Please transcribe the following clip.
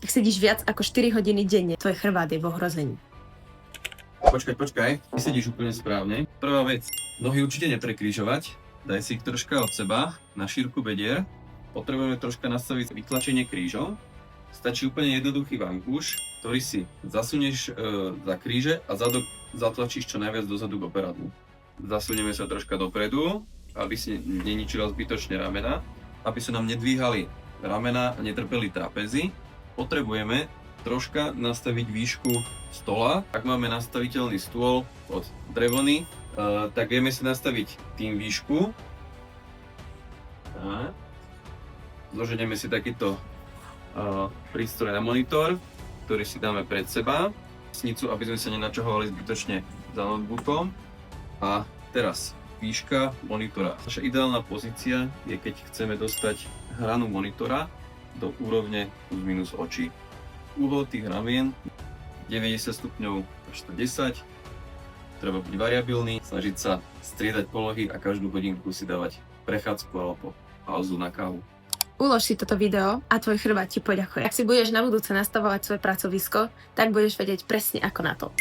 Ak sedíš viac ako 4 hodiny denne, tvoj chrbát je v ohrození. Počkaj, ty sedíš úplne správne. Prvá vec, nohy určite neprekrížovať, daj si ich troška od seba, na šírku bedier. Potrebujeme troška nastaviť vytlačenie krížov. Stačí úplne jednoduchý vankúš, ktorý si zasunieš za kríže a zadok zatlačíš čo najviac dozadu k operadlu. Zasunieme sa troška dopredu, aby si neničila zbytočne ramena, aby sa nám nedvíhali ramena a netrpeli trapezy. Potrebujeme troška nastaviť výšku stola. Ak máme nastaviteľný stôl od drevony, tak vieme si nastaviť tým výšku. Zloženieme si takýto prístroj na monitor, ktorý si dáme pred seba. Snicu, aby sme sa nenačahovali zbytočne za notebookom. A teraz výška monitora. Naša ideálna pozícia je, keď chceme dostať hranu monitora do úrovne plus minus očí. Uhol tých ramien 90 stupňov až 110. Treba byť variabilný, snažiť sa striedať polohy a každú hodinku si dávať prechádzku alebo pauzu na kávu. Ulož si toto video a tvoj chrbát ti poďakuje. Ak si budeš na budúce nastavovať svoje pracovisko, tak budeš vedieť presne ako na to.